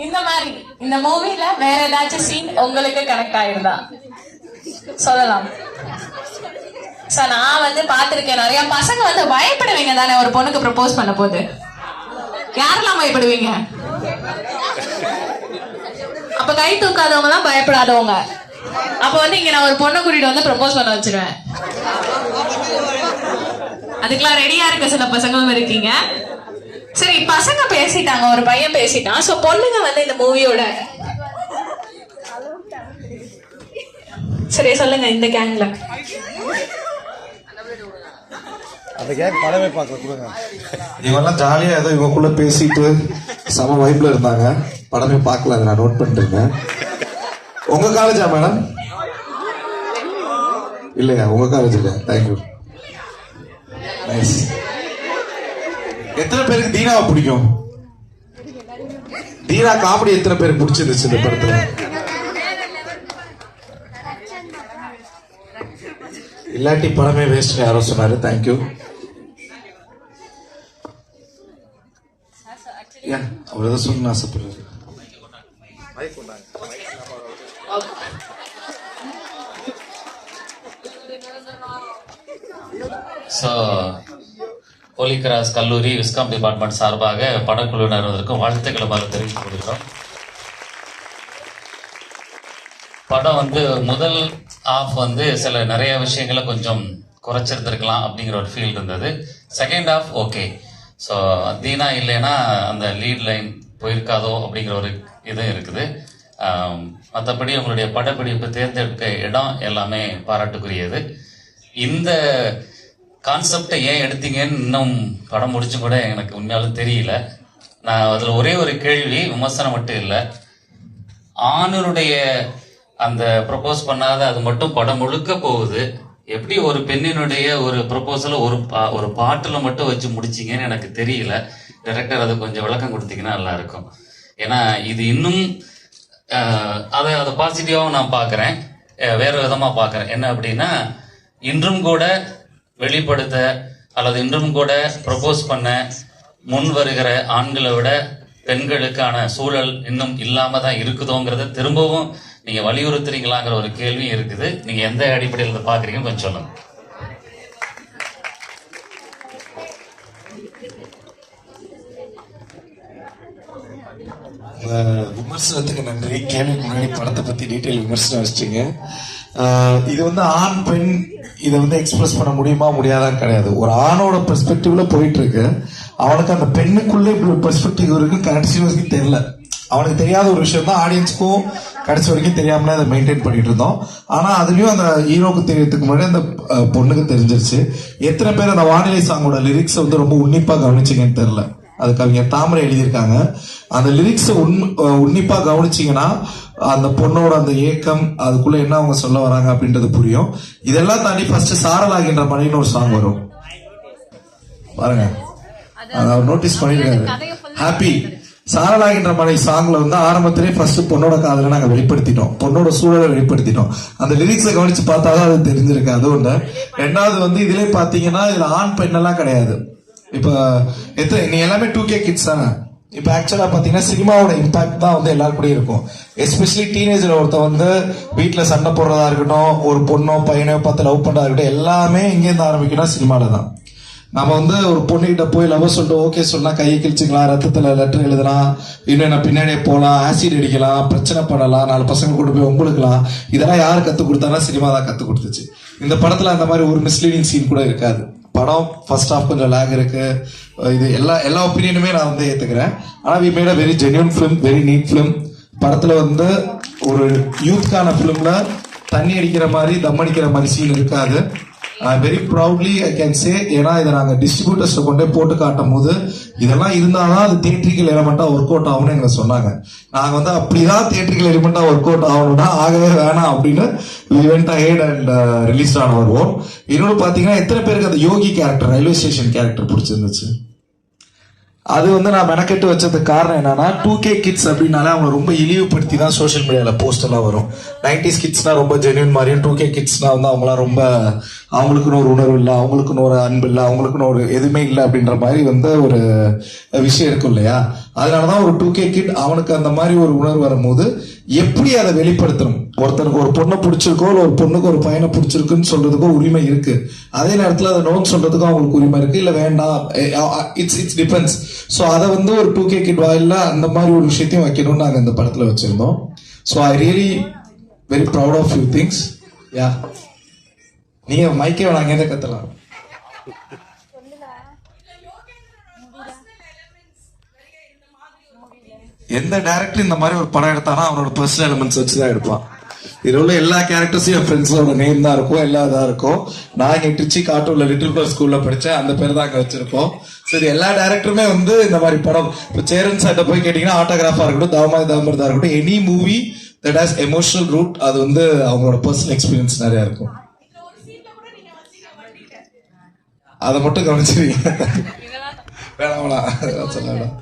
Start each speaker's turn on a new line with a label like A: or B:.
A: இந்த மாதிரி இந்த மூவில வேற ஏதாச்சும் சீன் உங்களுக்கு கனெக்ட் ஆயிருந்தா சொல்லலாம். சார் நான் வந்து பாத்திருக்கேன் நிறைய பசங்க வந்து பயப்படுவீங்க தானே ஒரு பொண்ணுக்கு ப்ரப்போஸ் பண்ண போது. யாரெல்லாம் பயப்படுவீங்க? அப்ப கை தூக்காதவங்க தான் பயப்படாதவங்க. அப்ப வந்து இங்க நான் ஒரு பொண்ணை கூட்டிட்டு வந்து ப்ரப்போஸ் பண்ண வச்சிருவேன். அதுக்கெல்லாம் ரெடியா இருக்க சில பசங்களும் இருக்கீங்க. சரி, பசங்க பேசிட்டாங்க, ஒரு பையன் பேசிட்டான். சோ பொண்ணுங்க வந்து இந்த மூவியோட சரி சொல்லுங்க. இந்த கேங்ல
B: அந்த கேங் படமே பார்க்க கொடுங்க. இவங்கெல்லாம் ஜாலியா ஏதோ இவங்களுக்குள்ள பேசிட்டு சம வைப்ல இருந்தாங்க. படமே பார்க்கல, நான் நோட் பண்ணிருக்கேன். உங்க காலேஜா மேடம்? இல்லையா, உங்க காலேஜ் இல்லையா? தேங்க்யூ. நைஸ். எத்தனை பேருக்கு தீனாவை பிடிக்கும்? தீனா காமெடி எத்தனை பேருக்கு பிடிச்சிருந்துச்சு இந்த படத்துல? இல்லாட்டி படமே வேஸ்ட் யாரோ சொன்னாரு. தேங்க்யூ. அவர் எதாவது சொல்லணும்னு ஆசைப்படுறாரு.
C: ஸோ ஹோலி கிராஸ் கல்லூரி விஸ்காம் டிபார்ட்மெண்ட் சார்பாக படக்குழுவினருக்கும் வாழ்த்துக்களை தெரிவித்துக் கொள்கிறோம். படம் வந்து முதல் ஆஃப் வந்து சில நிறைய விஷயங்களை கொஞ்சம் குறைச்சிருந்துருக்கலாம் அப்படிங்கிற ஒரு ஃபீல் இருந்தது. Second half okay. So Deena இல்லைன்னா அந்த லீட் லைன் போயிருக்காதோ அப்படிங்கிற ஒரு இதுவும் இருக்குது. மற்றபடி உங்களுடைய படப்பிடிப்பு தேர்ந்தெடுக்க இடம் எல்லாமே பாராட்டுக்குரியது. இந்த கான்செப்டை ஏன் எடுத்தீங்கன்னு இன்னும் படம் முடிச்சு கூட எனக்கு உண்மையாலும் தெரியல. நான் அதில் ஒரே ஒரு கேள்வி, விமர்சனம் மட்டும் இல்லை, ஆணுடைய அந்த ப்ரப்போஸ் பண்ணாத அது மட்டும் படம் முழுக்க போகுது. எப்படி ஒரு பெண்ணினுடைய ஒரு ப்ரப்போசலை ஒரு பாட்டில் மட்டும் வச்சு முடிச்சிங்கன்னு எனக்கு தெரியல. டைரக்டர் அது கொஞ்சம் விளக்கம் கொடுத்தீங்கன்னா நல்லா இருக்கும். ஏன்னா இது இன்னும் அதை பாசிட்டிவாகவும் நான் பார்க்குறேன், வேறு விதமாக பார்க்குறேன். என்ன அப்படின்னா, இன்றும் கூட வெளிப்படுத்த அல்லது இன்றும் கூட ப்ரப்போஸ் பண்ண முன் வருகிற ஆண்களை விட பெண்களுக்கான சூழல் இன்னும் இல்லாம தான் இருக்குதோங்கிறத திரும்பவும் நீங்க வலியுறுத்துறீங்களாங்கிற ஒரு கேள்வி இருக்குது. நீங்க எந்த அடிப்படையில் இதை பாக்குறீங்கன்னு கொஞ்சம் சொல்லுங்க.
B: விமர்சனத்துக்கு நன்றி. கேள்விக்கு முன்னாடி படத்தை பத்தி டீட்டெயில் விமர்சனம் வச்சிட்டீங்க. இது வந்து ஆண் பெண் இதை வந்து எக்ஸ்பிரஸ் பண்ண முடியுமா முடியாதான்னு கிடையாது. ஒரு ஆணோட பெர்ஸ்பெக்டிவ்ல போயிட்டு இருக்கு. அவனுக்கு அந்த பெண்ணுக்குள்ள இப்படி ஒரு பெர்ஸ்பெக்டிவ் இருக்கு கடைசி வரைக்கும் தெரியல. அவனுக்கு தெரியாத ஒரு விஷயம் தான் ஆடியன்ஸ்க்கும் கடைசி வரைக்கும் தெரியாமலே அதை மெயின்டைன் பண்ணிட்டு இருந்தோம். ஆனா அதுலயும் அந்த ஹீரோக்கு தெரியறதுக்கு முன்னாடி அந்த பொண்ணுக்கு தெரிஞ்சிருச்சு. எத்தனை பேர் அந்த வானிலை சாங்கோட லிரிக்ஸ் வந்து ரொம்ப உன்னிப்பா கவனிச்சிங்கன்னு தெரியல. அது கவிஞர் தாமரை எழுதியிருக்காங்க. அந்த லிரிக்ஸ் உன்னிப்பா கவனிச்சிங்கன்னா அந்த பொண்ணோட அந்த ஏக்கம், அதுக்குள்ள என்ன அவங்க சொல்ல வராங்க அப்படின்றது புரியும். இதெல்லாம் தாண்டி ஃபர்ஸ்ட் சாரலாகின்ற மனைன்னு ஒரு சாங் வரும் பாருங்க, அவர் நோட்டீஸ் பண்ணிருக்காரு. ஹாப்பி சாரலாகின்ற மனை சாங்ல வந்து ஆரம்பத்திலே ஃபர்ஸ்ட் பொண்ணோட காதலை நாங்க வெளிப்படுத்திட்டோம், பொண்ணோட சூழலை வெளிப்படுத்திட்டோம். அந்த லிரிக்ஸை கவனிச்சு பார்த்தாதான் அது தெரிஞ்சிருக்கு. அது ஒண்ணு. ரெண்டாவது வந்து இதுல பாத்தீங்கன்னா இதுல ஆண் பெண் எல்லாம் கிடையாது. இப்ப நீ எல்லாமே 2K கிட்ஸ் தானே. இப்ப ஆக்சுவலா பாத்தீங்கன்னா சினிமாவோட இம்பாக்ட் தான் வந்து எல்லாருக்கூடயும் இருக்கும். எஸ்பெஷலி டீனேஜ்ல ஒருத்த வந்து வீட்டுல சண்டை போடுறதா இருக்கட்டும், ஒரு பொண்ணோ பையனோ பார்த்து லவ் பண்றதா இருக்கட்டும், எல்லாமே எங்கேருந்து ஆரம்பிக்கணும், சினிமால தான். நம்ம வந்து ஒரு பொண்ணுகிட்ட போய் லவ் சொல்லிட்டு ஓகே சொன்னா கையை கிழிச்சுக்கலாம், ரத்தத்துல லெட்டர் எழுதலாம், இன்னும் என்ன பின்னாடியே போகலாம், ஆசிட் அடிக்கலாம், பிரச்சனை பண்ணலாம், 4 பசங்க கொண்டு போய் உங்களுக்கலாம். இதெல்லாம் யாரு கத்து கொடுத்தானா? சினிமா தான் கத்து கொடுத்துச்சு. இந்த படத்துல அந்த மாதிரி ஒரு மிஸ்லீடிங் சீன் கூட இருக்காது. படம் ஃபர்ஸ்ட் ஹாஃப் கொஞ்சம் லேக் இருக்கு. இது எல்லா ஒப்பீனியனுமே நான் வந்து ஏத்துக்கிறேன். ஆனா we made a very genuine film, very neat film. படத்துல வந்து ஒரு யூத்கான ஃபிலிம்ல தண்ணி அடிக்கிற மாதிரி தம் அடிக்கிற மாதிரி சீன் இருக்காது. Very proudly I can say. ஏன்னா இதை நாங்கள் டிஸ்ட்ரிபியூட்டர்ஸ் கொண்டே போட்டு காட்டும் போது இதெல்லாம் இருந்தாதான் அது தியேட்ரிக்கல் எலிமெண்டா ஒர்க் அவுட் ஆகும்னு எங்களை சொன்னாங்க. நாங்கள் வந்து அப்படிதான் தியேட்ரிக்கல் எலிமெண்டா ஒர்க் அவுட் ஆகணும்னா ஆகவே வேணாம் அப்படின்னு we went ahead and released on our own. இன்னொன்று பார்த்தீங்கன்னா எத்தனை பேருக்கு அந்த யோகி கேரக்டர், ரயில்வே ஸ்டேஷன் கேரக்டர் பிடிச்சிருந்துச்சு? அது வந்து நான் மெனக்கெட்டு வச்சதுக்கு காரணம் என்னன்னா 2K கிட்ஸ் அப்படின்னாலே அவங்க ரொம்ப இழிவுபடுத்தி தான் சோஷியல் மீடியால போஸ்ட் எல்லாம் வரும். 90s கிட்ஸ்னா ரொம்ப ஜென்யூன் மாதிரியும் 2K கிட்ஸ்னா வந்து அவங்களாம் ரொம்ப அவங்களுக்குன்னு ஒரு உணர்வு இல்லை, அவங்களுக்குன்னு ஒரு அன்பு இல்லை, அவங்களுக்குன்னு ஒரு எதுவுமே இல்லை அப்படின்ற மாதிரி வந்து ஒரு விஷயம் இருக்கும் இல்லையா. அதனாலதான் ஒரு 2K கிட் அவனுக்கு அந்த மாதிரி ஒரு உணர்வு வரும்போது எப்படி அதை வெளிப்படுத்தணும். ஒருத்தனுக்கு ஒரு பொண்ணை பிடிச்சிருக்கோ இல்லை ஒரு பொண்ணுக்கு ஒரு பையனை பிடிச்சிருக்குன்னு சொல்றதுக்கும் உரிமை இருக்கு. அதே நேரத்தில் அதை நோட் சொல்றதுக்கும் அவங்களுக்கு உரிமை இருக்கு, இல்லை வேண்டாம், இட்ஸ் டிபெண்ட்ஸ். ஸோ அதை வந்து ஒரு 2K கிட் வாயில அந்த மாதிரி ஒரு விஷயத்தையும் வைக்கணும்னு நாங்கள் இந்த படத்தில் வச்சிருந்தோம். So I really very proud of you things. Yeah, நீங்க மைக்கே வேணாம், அங்கேருந்து கத்தலாம். எந்த டைரக்டர் இந்த மாதிரி ஒரு படம் எடுத்தானா அவனோட பர்சனல் எலிமெண்ட்ஸ் வச்சுதான் எடுப்பான். இதுல உள்ள எல்லா கேரக்டர்ஸையும் என் ஃப்ரெண்ட்ஸோட நேம் தான் இருக்கும், எல்லா இதா இருக்கும். நான் இங்க திருச்சி காட்டூர்ல லிட்டில் பிளஸ் ஸ்கூல்ல படிச்சேன், அந்த பேர் தான் அங்க வச்சிருப்போம். சரி, எல்லா டைரக்டருமே வந்து இந்த மாதிரி படம், இப்போ சேரன் சார்ட்ட போய் கேட்டீங்கன்னா ஆட்டோகிராஃபா இருக்கட்டும், தாமாதி தாமர்தா இருக்கட்டும், any movie that has emotional root, அது வந்து அவங்களோட பர்சனல் எக்ஸ்பீரியன்ஸ் நிறைய இருக்கும். அதை மட்டும் கவனிச்சிருக்கீங்க. வேணாம் வேணாம் சொல்ல வேணாம்.